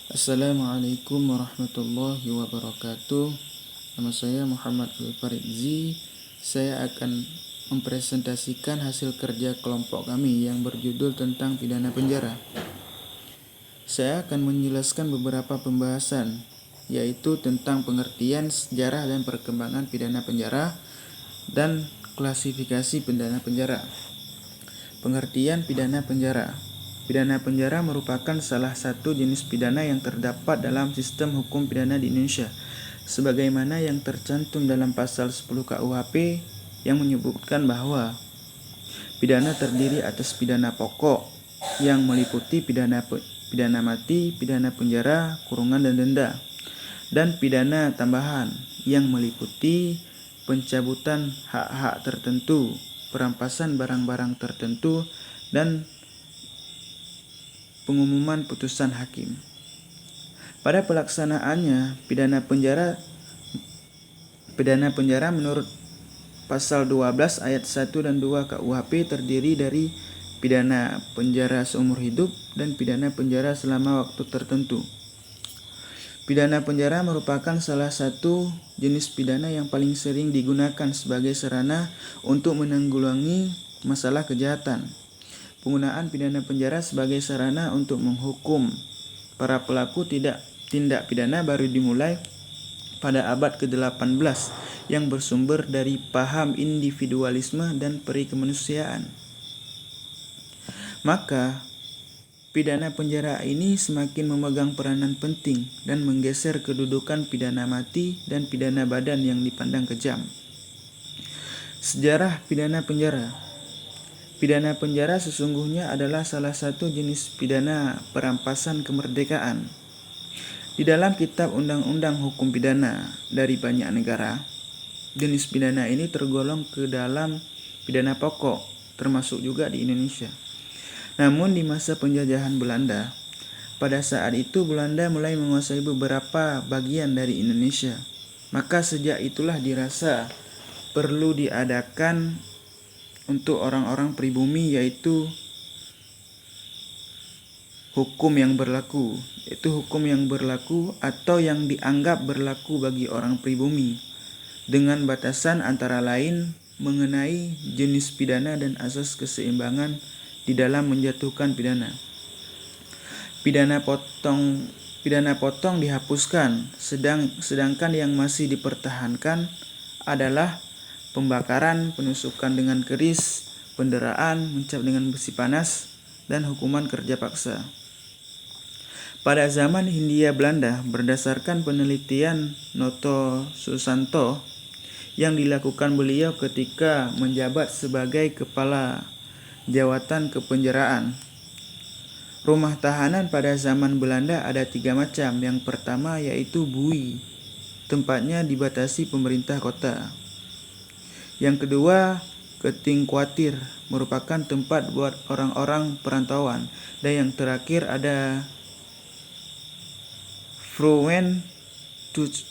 Assalamualaikum warahmatullahi wabarakatuh. Nama saya Muhammad Al-Faridzi. Saya akan mempresentasikan hasil kerja kelompok kami yang berjudul tentang pidana penjara. Saya akan menjelaskan beberapa pembahasan, yaitu tentang pengertian, sejarah, dan perkembangan pidana penjara, dan klasifikasi pidana penjara. Pengertian pidana penjara. Pidana penjara merupakan salah satu jenis pidana yang terdapat dalam sistem hukum pidana di Indonesia, sebagaimana yang tercantum dalam pasal 10 KUHP yang menyebutkan bahwa pidana terdiri atas pidana pokok yang meliputi pidana mati, pidana penjara, kurungan, dan denda, dan pidana tambahan yang meliputi pencabutan hak-hak tertentu, perampasan barang-barang tertentu, dan pengumuman putusan hakim. Pada pelaksanaannya, pidana penjara menurut pasal 12 ayat 1 dan 2 KUHP terdiri dari pidana penjara seumur hidup dan pidana penjara selama waktu tertentu. Pidana penjara merupakan salah satu jenis pidana yang paling sering digunakan sebagai sarana untuk menanggulangi masalah kejahatan. Penggunaan pidana penjara sebagai sarana untuk menghukum para pelaku tindak pidana baru dimulai pada abad ke-18 yang bersumber dari paham individualisme dan peri kemanusiaan. Maka, pidana penjara ini semakin memegang peranan penting dan menggeser kedudukan pidana mati dan pidana badan yang dipandang kejam. Sejarah pidana penjara. Pidana penjara sesungguhnya adalah salah satu jenis pidana perampasan kemerdekaan. Di dalam Kitab Undang-Undang Hukum Pidana dari banyak negara, jenis pidana ini tergolong ke dalam pidana pokok, termasuk juga di Indonesia. Namun di masa penjajahan Belanda, pada saat itu Belanda mulai menguasai beberapa bagian dari Indonesia. Maka sejak itulah dirasa perlu diadakan untuk orang-orang pribumi, yaitu hukum yang berlaku atau yang dianggap berlaku bagi orang pribumi, dengan batasan antara lain mengenai jenis pidana dan asas keseimbangan di dalam menjatuhkan pidana. Pidana potong dihapuskan, sedangkan yang masih dipertahankan adalah pembakaran, penusukan dengan keris, penderaan, mencap dengan besi panas, dan hukuman kerja paksa. Pada zaman Hindia Belanda, berdasarkan penelitian Noto Susanto yang dilakukan beliau ketika menjabat sebagai kepala jawatan kepenjaraan, rumah tahanan pada zaman Belanda ada 3 macam. Yang pertama yaitu bui, tempatnya dibatasi pemerintah kota. Yang kedua, keting kuatir, merupakan tempat buat orang-orang perantauan. Dan yang terakhir ada Vrouwen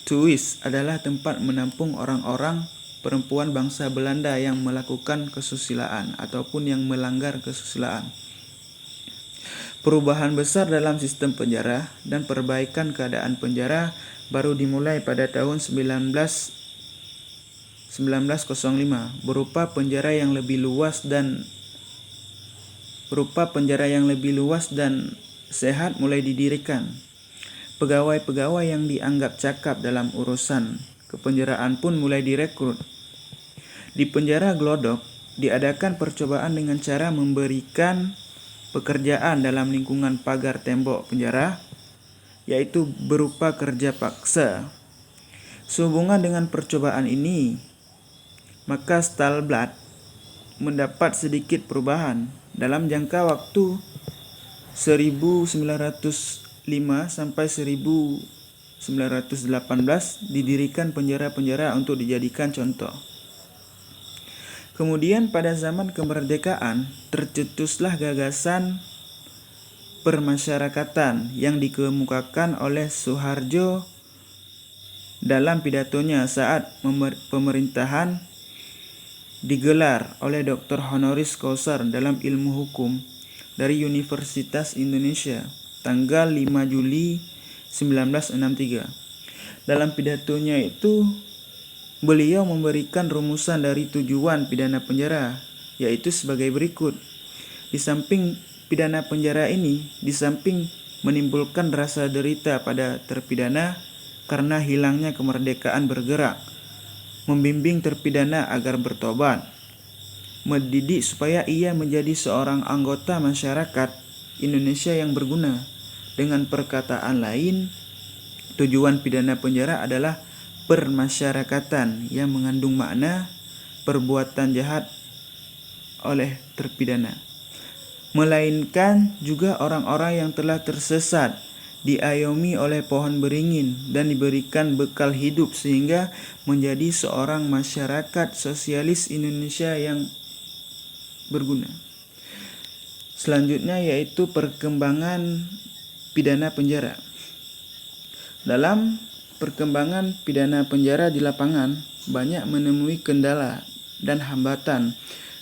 Thuis, adalah tempat menampung orang-orang perempuan bangsa Belanda yang melakukan kesusilaan ataupun yang melanggar kesusilaan. Perubahan besar dalam sistem penjara dan perbaikan keadaan penjara baru dimulai pada tahun 1905 berupa penjara yang lebih luas dan sehat mulai didirikan. Pegawai-pegawai yang dianggap cakap dalam urusan kepenjaraan pun mulai direkrut. Di penjara Glodok diadakan percobaan dengan cara memberikan pekerjaan dalam lingkungan pagar tembok penjara, yaitu berupa kerja paksa. Sehubungan dengan percobaan ini, maka Stalblatt mendapat sedikit perubahan. Dalam jangka waktu 1905 sampai 1918 didirikan penjara-penjara untuk dijadikan contoh. Kemudian pada zaman kemerdekaan tercetuslah gagasan permasyarakatan yang dikemukakan oleh Soeharjo dalam pidatonya saat pemerintahan digelar oleh Dr. Honoris Causa dalam ilmu hukum dari Universitas Indonesia tanggal 5 Juli 1963. Dalam pidatonya itu, beliau memberikan rumusan dari tujuan pidana penjara, yaitu sebagai berikut. Di samping pidana penjara ini, di samping menimbulkan rasa derita pada terpidana karena hilangnya kemerdekaan bergerak, membimbing terpidana agar bertobat, mendidik supaya ia menjadi seorang anggota masyarakat Indonesia yang berguna. Dengan perkataan lain, tujuan pidana penjara adalah permasyarakatan yang mengandung makna perbuatan jahat oleh terpidana, melainkan juga orang-orang yang telah tersesat, diayomi oleh pohon beringin dan diberikan bekal hidup sehingga menjadi seorang masyarakat sosialis Indonesia yang berguna. Selanjutnya yaitu perkembangan pidana penjara. Dalam perkembangan pidana penjara di lapangan banyak menemui kendala dan hambatan.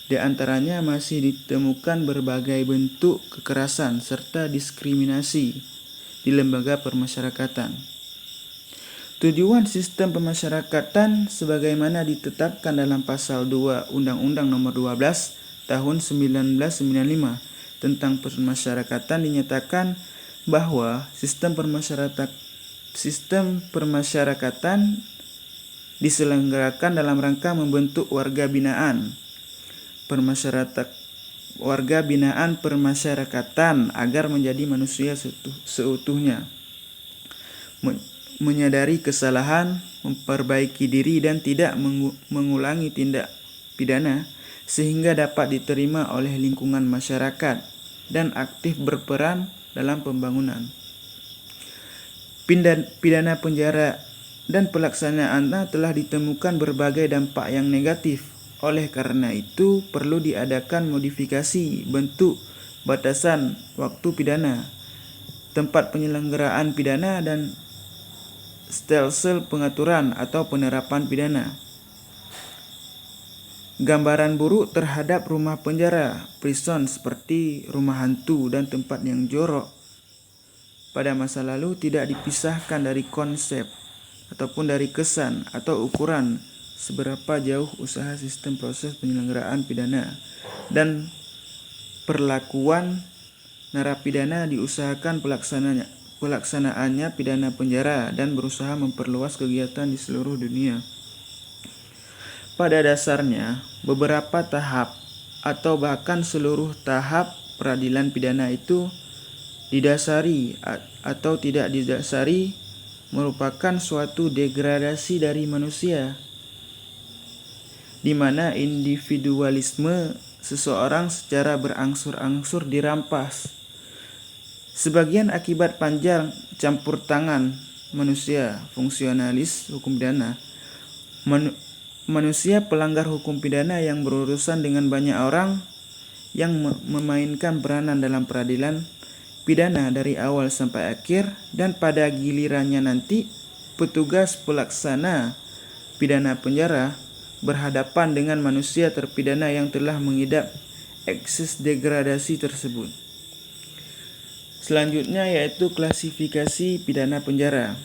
Di antaranya masih ditemukan berbagai bentuk kekerasan serta diskriminasi di lembaga permasyarakatan. Tujuan sistem pemasyarakatan sebagaimana ditetapkan dalam pasal 2 Undang-Undang Nomor 12 Tahun 1995 tentang permasyarakatan dinyatakan bahwa sistem permasyarakatan diselenggarakan dalam rangka membentuk warga binaan permasyarakatan agar menjadi manusia seutuhnya, menyadari kesalahan, memperbaiki diri dan tidak mengulangi tindak pidana sehingga dapat diterima oleh lingkungan masyarakat dan aktif berperan dalam pembangunan. Pidana penjara dan pelaksanaannya telah ditemukan berbagai dampak yang negatif. Oleh karena itu, perlu diadakan modifikasi bentuk batasan waktu pidana, tempat penyelenggaraan pidana, dan stelsel pengaturan atau penerapan pidana. Gambaran buruk terhadap rumah penjara, prison, seperti rumah hantu dan tempat yang jorok pada masa lalu tidak dipisahkan dari konsep ataupun dari kesan atau ukuran seberapa jauh usaha sistem proses penyelenggaraan pidana dan perlakuan narapidana diusahakan pelaksanaannya pidana penjara dan berusaha memperluas kegiatan di seluruh dunia. Pada dasarnya, beberapa tahap atau bahkan seluruh tahap peradilan pidana itu didasari atau tidak didasari merupakan suatu degradasi dari manusia, di mana individualisme seseorang secara berangsur-angsur dirampas. Sebagian akibat panjang campur tangan manusia fungsionalis hukum pidana, manusia pelanggar hukum pidana yang berurusan dengan banyak orang yang memainkan peranan dalam peradilan pidana dari awal sampai akhir, dan pada gilirannya nanti petugas pelaksana pidana penjara berhadapan dengan manusia terpidana yang telah mengidap ekses degradasi tersebut. Selanjutnya yaitu klasifikasi pidana penjara.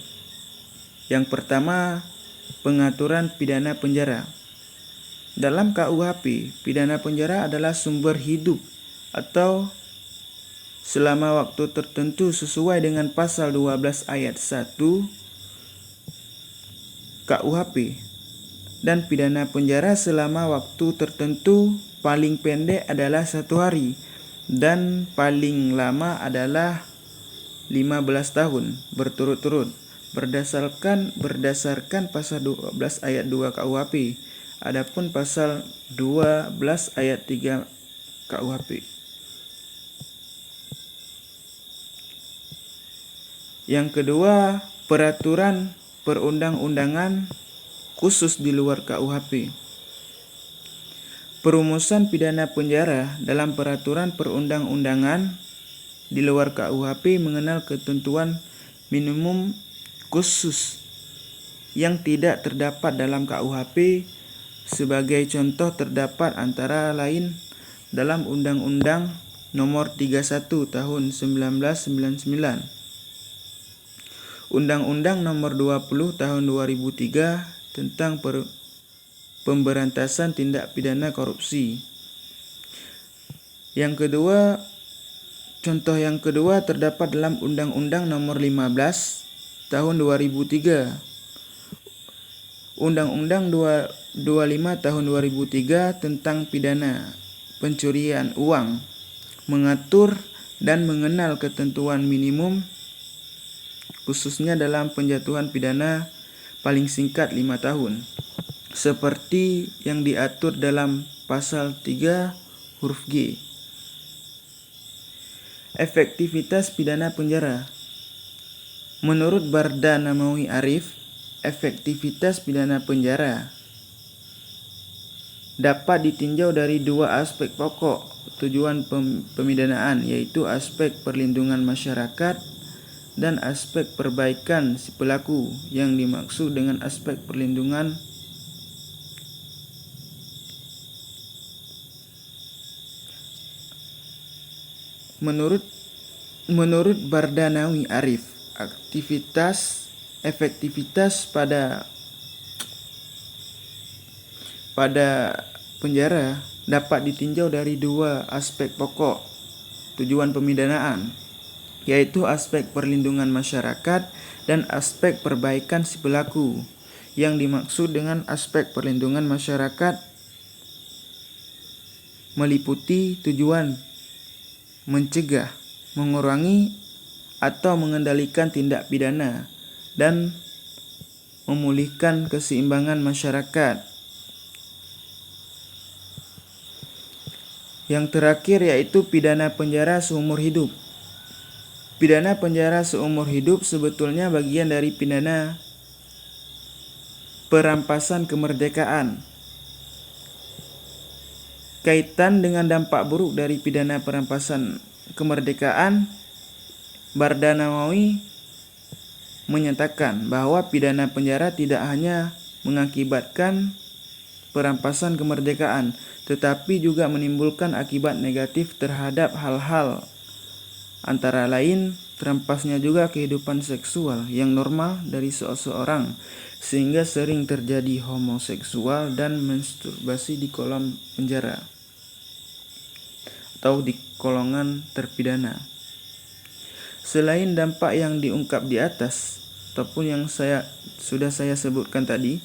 Yang pertama, pengaturan pidana penjara. Dalam KUHP, pidana penjara adalah sumber hidup atau selama waktu tertentu sesuai dengan pasal 12 ayat 1 KUHP, dan pidana penjara selama waktu tertentu paling pendek adalah 1 hari dan paling lama adalah 15 tahun berturut-turut berdasarkan pasal 12 ayat 2 KUHP. Adapun pasal 12 ayat 3 KUHP. Yang kedua, peraturan perundang-undangan khusus di luar KUHP. Perumusan pidana penjara dalam peraturan perundang-undangan di luar KUHP mengenal ketentuan minimum khusus yang tidak terdapat dalam KUHP. Sebagai contoh terdapat antara lain dalam Undang-Undang Nomor 31 Tahun 1999, Undang-Undang Nomor 20 Tahun 2003 tentang pemberantasan tindak pidana korupsi. Contoh yang kedua terdapat dalam Undang-Undang Nomor 15 Tahun 2003, Undang-Undang 25 Tahun 2003 tentang pidana pencurian uang, mengatur dan mengenal ketentuan minimum khususnya dalam penjatuhan pidana paling singkat 5 tahun, seperti yang diatur dalam pasal 3 huruf G. Efektivitas pidana penjara. Menurut Barda Namawi Arif, efektivitas pidana penjara dapat ditinjau dari dua aspek pokok tujuan pemidanaan, yaitu aspek perlindungan masyarakat dan aspek perbaikan si pelaku. Yang dimaksud dengan aspek perlindungan menurut Bardanawi Arif, efektivitas pada penjara dapat ditinjau dari dua aspek pokok tujuan pemidanaan, yaitu aspek perlindungan masyarakat dan aspek perbaikan si pelaku. Yang dimaksud dengan aspek perlindungan masyarakat meliputi tujuan mencegah, mengurangi, atau mengendalikan tindak pidana dan memulihkan keseimbangan masyarakat. Yang terakhir yaitu pidana penjara seumur hidup. Pidana penjara seumur hidup sebetulnya bagian dari pidana perampasan kemerdekaan. Kaitan dengan dampak buruk dari pidana perampasan kemerdekaan, Barda Namawi menyatakan bahwa pidana penjara tidak hanya mengakibatkan perampasan kemerdekaan, tetapi juga menimbulkan akibat negatif terhadap hal-hal, antara lain terampasnya juga kehidupan seksual yang normal dari seseorang, sehingga sering terjadi homoseksual dan masturbasi di kolom penjara atau di kolongan terpidana. Selain dampak yang diungkap di atas ataupun yang sudah saya sebutkan tadi,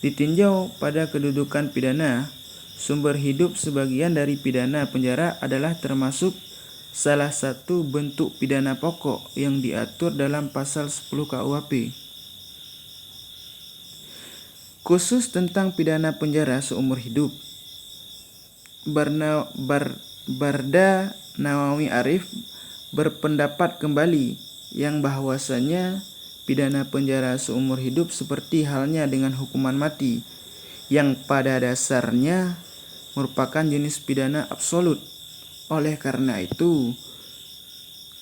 ditinjau pada kedudukan pidana, sumber hidup sebagian dari pidana penjara adalah termasuk salah satu bentuk pidana pokok yang diatur dalam pasal 10 KUHP. Khusus tentang pidana penjara seumur hidup, Barda Nawawi Arif berpendapat kembali yang bahwasanya pidana penjara seumur hidup seperti halnya dengan hukuman mati, yang pada dasarnya merupakan jenis pidana absolut. Oleh karena itu,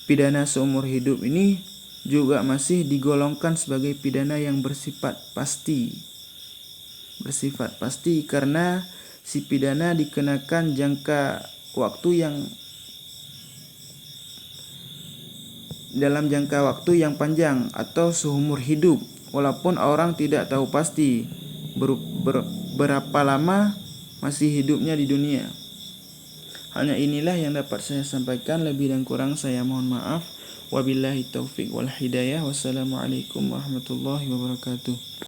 pidana seumur hidup ini juga masih digolongkan sebagai pidana yang bersifat pasti karena si pidana dikenakan dalam jangka waktu yang panjang atau seumur hidup, walaupun orang tidak tahu pasti berapa lama masih hidupnya di dunia. Hanya inilah yang dapat saya sampaikan, lebih dan kurang saya mohon maaf. Wabillahi taufik wal hidayah. Wassalamualaikum warahmatullahi wabarakatuh.